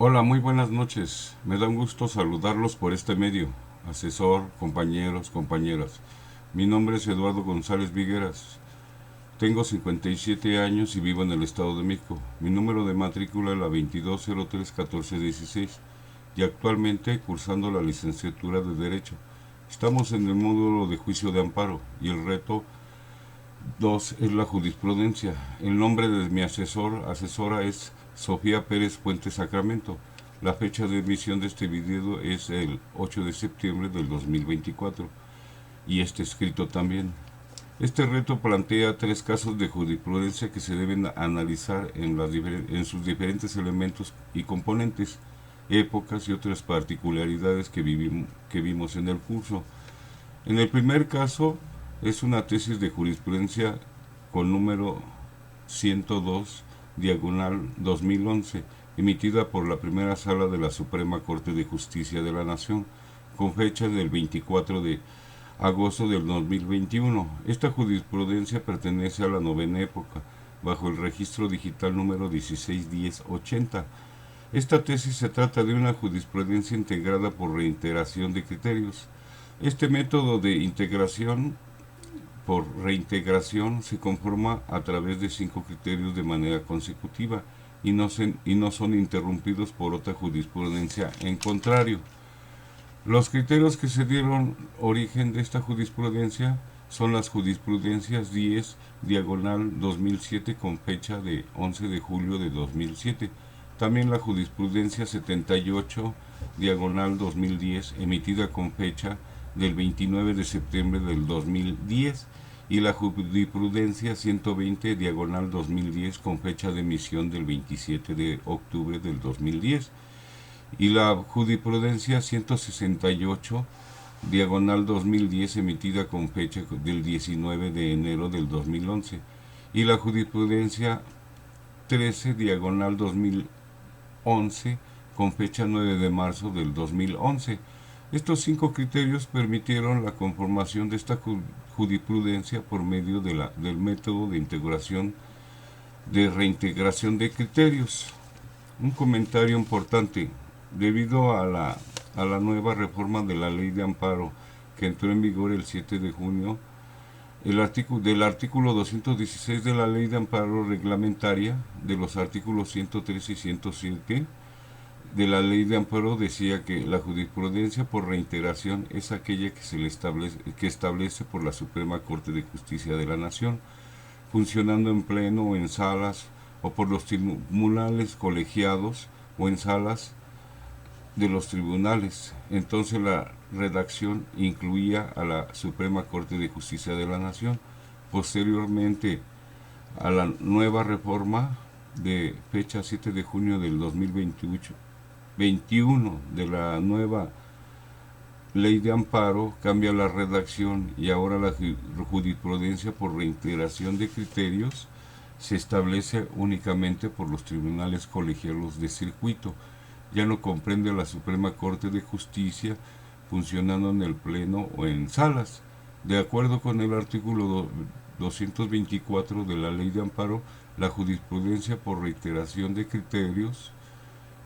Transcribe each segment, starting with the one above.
Hola, muy buenas noches. Me da un gusto saludarlos por este medio. Asesor, compañeros, compañeras. Mi nombre es Eduardo González Vigueras. Tengo 57 años y vivo en el Estado de México. Mi número de matrícula es la 22031416 y actualmente cursando la licenciatura de Derecho. Estamos en el módulo de juicio de amparo y el reto 2 es la jurisprudencia. El nombre de mi asesora es Sofía Pérez Puente Sacramento. La fecha de emisión de este video es el 8 de septiembre del 2024 y este escrito también. Este reto plantea tres casos de jurisprudencia que se deben analizar en sus diferentes elementos y componentes, épocas y otras particularidades que vimos en el curso. En el primer caso es una tesis de jurisprudencia con número 102, diagonal 2011, emitida por la primera sala de la Suprema Corte de Justicia de la Nación, con fecha del 24 de agosto del 2021. Esta jurisprudencia pertenece a la novena época, bajo el registro digital número 161080. Esta tesis se trata de una jurisprudencia integrada por reiteración de criterios. Este método de integración por reintegración se conforma a través de 5 criterios de manera consecutiva y no son interrumpidos por otra jurisprudencia en contrario. Los criterios que se dieron origen de esta jurisprudencia son las jurisprudencias 10 diagonal 2007 con fecha de 11 de julio de 2007, también la jurisprudencia 78 diagonal 2010 emitida con fecha del 29 de septiembre del 2010 y la jurisprudencia 120 diagonal 2010 con fecha de emisión del 27 de octubre del 2010 y la jurisprudencia 168 diagonal 2010 emitida con fecha del 19 de enero del 2011 y la jurisprudencia 13 diagonal 2011 con fecha 9 de marzo del 2011. Estos 5 criterios permitieron la conformación de esta jurisprudencia por medio del método de integración de reintegración de criterios. Un comentario importante. Debido a la nueva reforma de la ley de amparo que entró en vigor el 7 de junio, del artículo 216 de la ley de amparo reglamentaria, de los artículos 103 y 107 de la ley de amparo decía que la jurisprudencia por reintegración es aquella que establece por la Suprema Corte de Justicia de la Nación, funcionando en pleno o en salas o por los tribunales colegiados o en salas de los tribunales. Entonces la redacción incluía a la Suprema Corte de Justicia de la Nación. Posteriormente a la nueva reforma de fecha 7 de junio del 2021 de la nueva ley de amparo, cambia la redacción y ahora la jurisprudencia por reintegración de criterios se establece únicamente por los tribunales colegiados de circuito. Ya no comprende a la Suprema Corte de Justicia funcionando en el Pleno o en salas. De acuerdo con el artículo 224 de la Ley de Amparo, la jurisprudencia por reiteración de criterios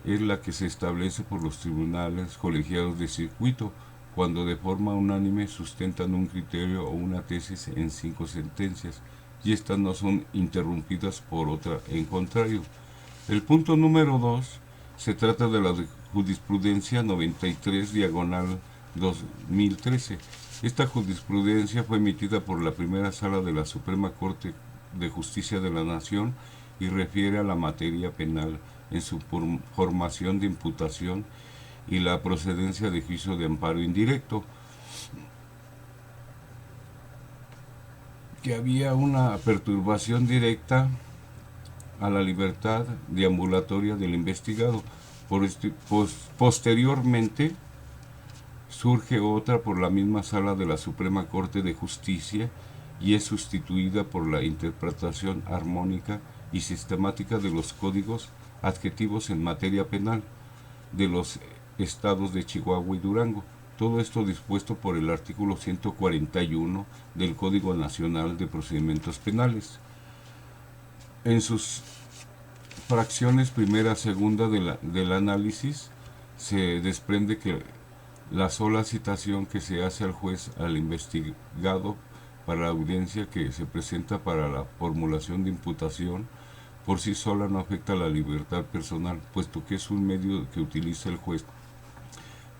es la que se establece por los tribunales colegiados de circuito cuando de forma unánime sustentan un criterio o una tesis en 5 sentencias y estas no son interrumpidas por otra en contrario. El punto número 2 se trata de la jurisprudencia 93 diagonal 2013. Esta jurisprudencia fue emitida por la primera sala de la Suprema Corte de Justicia de la Nación y refiere a la materia penal en su formación de imputación y la procedencia de juicio de amparo indirecto. Que había una perturbación directa a la libertad deambulatoria del investigado. Posteriormente surge otra por la misma sala de la Suprema Corte de Justicia y es sustituida por la interpretación armónica y sistemática de los códigos adjetivos en materia penal de los estados de Chihuahua y Durango. Todo esto dispuesto por el artículo 141 del Código Nacional de Procedimientos Penales. En sus fracciones primera, segunda del análisis, se desprende que la sola citación que se hace al juez al investigado para la audiencia que se presenta para la formulación de imputación por sí sola no afecta la libertad personal, puesto que es un medio que utiliza el juez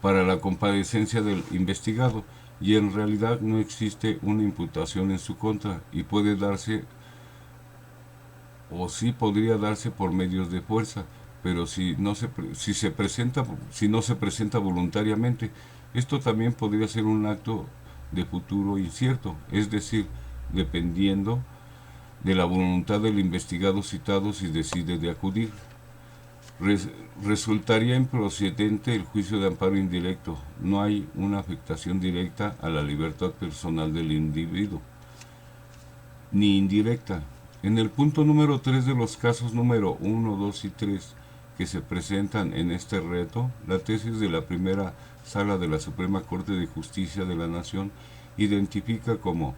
para la comparecencia del investigado y en realidad no existe una imputación en su contra y puede darse o sí podría darse por medios de fuerza, pero si no se presenta voluntariamente, esto también podría ser un acto de futuro incierto, es decir, dependiendo de la voluntad del investigado citado si decide de acudir. Resultaría improcedente el juicio de amparo indirecto. No hay una afectación directa a la libertad personal del individuo, ni indirecta. En el punto número 3 de los casos número 1, 2 y 3 que se presentan en este reto, la tesis de la primera sala de la Suprema Corte de Justicia de la Nación identifica como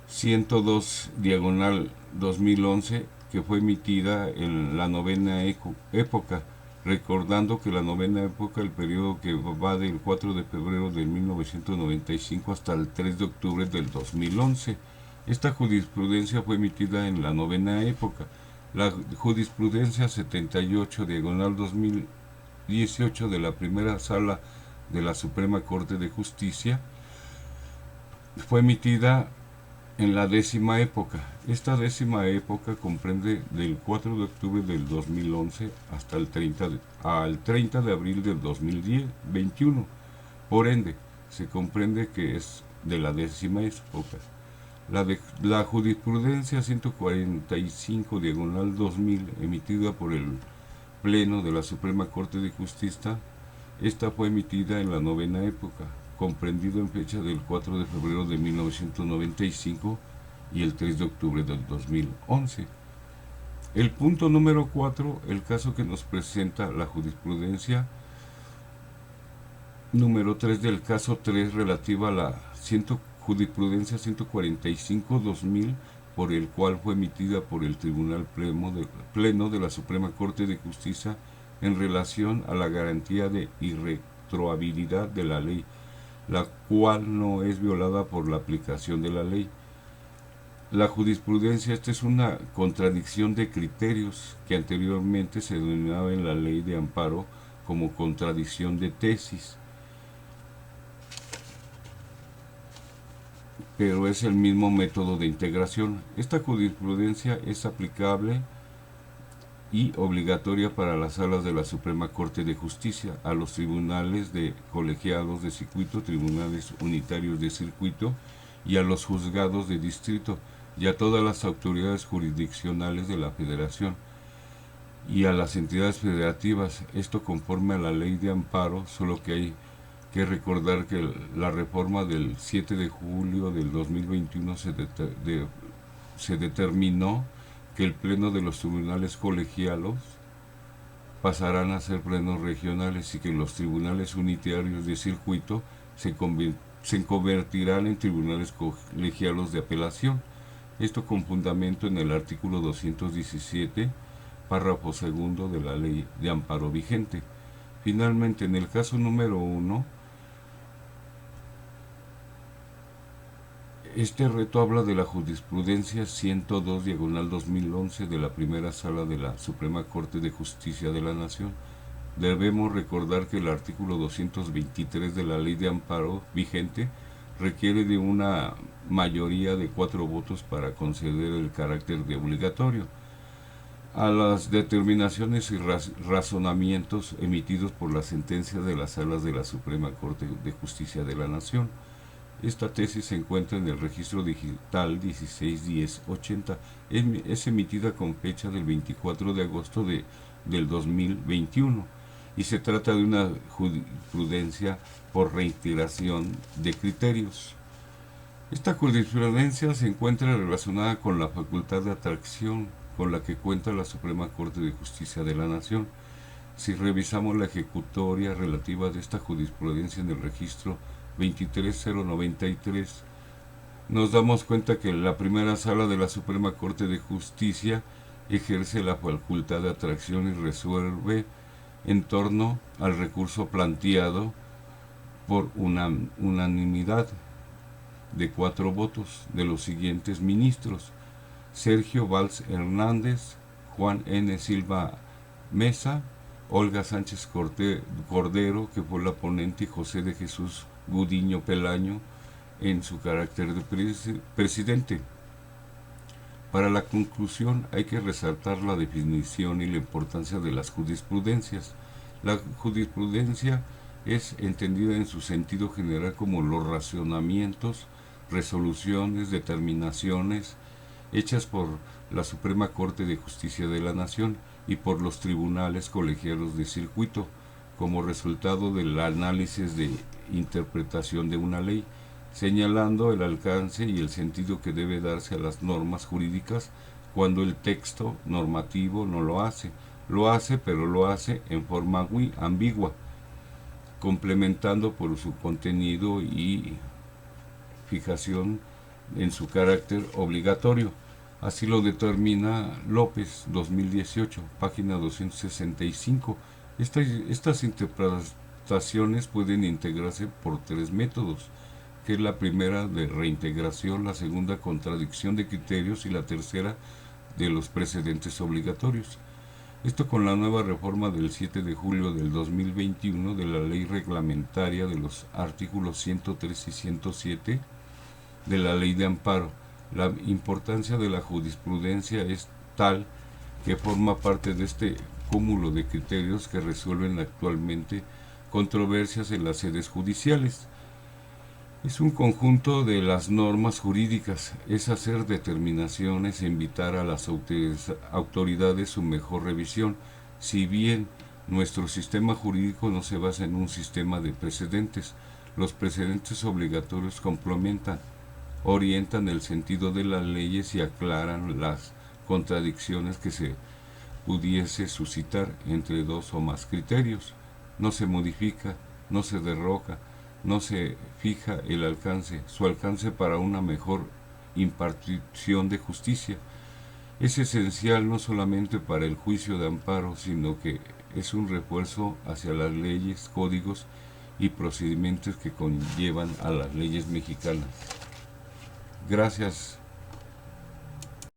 102 diagonal 2011 que fue emitida en la novena época, recordando que la novena época, el periodo que va del 4 de febrero de 1995 hasta el 3 de octubre del 2011. Esta jurisprudencia fue emitida en la novena época. La jurisprudencia 78 diagonal 2018 de la primera sala de la Suprema Corte de Justicia fue emitida en la décima época. Esta décima época comprende del 4 de octubre del 2011 hasta el 30 de abril del 2021. Por ende, se comprende que es de la décima época. La jurisprudencia 145 diagonal 2000 emitida por el Pleno de la Suprema Corte de Justicia, esta fue emitida en la novena época, comprendido en fecha del 4 de febrero de 1995 y el 3 de octubre del 2011. El punto número 4, el caso que nos presenta la jurisprudencia número 3 del caso 3 relativa a la jurisprudencia 145-2000, por el cual fue emitida por el Tribunal Pleno de la Suprema Corte de Justicia en relación a la garantía de irretrohabilidad de la ley, la cual no es violada por la aplicación de la ley. La jurisprudencia, esta es una contradicción de criterios que anteriormente se denominaba en la ley de amparo como contradicción de tesis, pero es el mismo método de integración. Esta jurisprudencia es aplicable y obligatoria para las salas de la Suprema Corte de Justicia, a los tribunales de colegiados de circuito, tribunales unitarios de circuito y a los juzgados de distrito y a todas las autoridades jurisdiccionales de la Federación y a las entidades federativas, esto conforme a la ley de amparo, solo que hay que recordar que la reforma del 7 de julio del 2021 se determinó que el pleno de los tribunales colegiados pasarán a ser plenos regionales y que los tribunales unitarios de circuito se convertirán en tribunales colegiados de apelación. Esto con fundamento en el artículo 217, párrafo segundo de la ley de amparo vigente. Finalmente, en el caso número 1, este reto habla de la jurisprudencia 102 diagonal 2011 de la primera sala de la Suprema Corte de Justicia de la Nación. Debemos recordar que el artículo 223 de la ley de amparo vigente requiere de una mayoría de 4 votos para conceder el carácter de obligatorio a las determinaciones y razonamientos emitidos por las sentencias de las salas de la Suprema Corte de Justicia de la Nación. Esta tesis se encuentra en el registro digital 161080. Es emitida con fecha del 24 de agosto del 2021 y se trata de una jurisprudencia por reiteración de criterios. Esta jurisprudencia se encuentra relacionada con la facultad de atracción con la que cuenta la Suprema Corte de Justicia de la Nación. Si revisamos la ejecutoria relativa de esta jurisprudencia en el registro 23093, nos damos cuenta que la primera sala de la Suprema Corte de Justicia ejerce la facultad de atracción y resuelve en torno al recurso planteado por unanimidad de 4 votos de los siguientes ministros: Sergio Valls Hernández, Juan N. Silva Mesa, Olga Sánchez Cordero, que fue la ponente, y José de Jesús Gudiño Pelaño, en su carácter de presidente. Para la conclusión hay que resaltar la definición y la importancia de las jurisprudencias. La jurisprudencia es entendida en su sentido general como los razonamientos, resoluciones, determinaciones hechas por la Suprema Corte de Justicia de la Nación y por los tribunales colegiados de circuito, como resultado del análisis de interpretación de una ley, señalando el alcance y el sentido que debe darse a las normas jurídicas cuando el texto normativo no lo hace. Lo hace, pero lo hace en forma muy ambigua, complementando por su contenido y fijación en su carácter obligatorio. Así lo determina López, 2018, página 265. Estas interpretaciones pueden integrarse por 3 métodos, que es la primera de reintegración, la segunda contradicción de criterios y la tercera de los precedentes obligatorios. Esto con la nueva reforma del 7 de julio del 2021 de la ley reglamentaria de los artículos 103 y 107 de la ley de amparo. La importancia de la jurisprudencia es tal que forma parte de este cúmulo de criterios que resuelven actualmente controversias en las sedes judiciales. Es un conjunto de las normas jurídicas, es hacer determinaciones e invitar a las autoridades su mejor revisión. Si bien nuestro sistema jurídico no se basa en un sistema de precedentes, los precedentes obligatorios complementan, orientan el sentido de las leyes y aclaran las contradicciones que se pudiese suscitar entre 2 o más criterios. No se modifica, no se derroca, no se fija el alcance, su alcance para una mejor impartición de justicia. Es esencial no solamente para el juicio de amparo, sino que es un refuerzo hacia las leyes, códigos y procedimientos que conllevan a las leyes mexicanas. Gracias.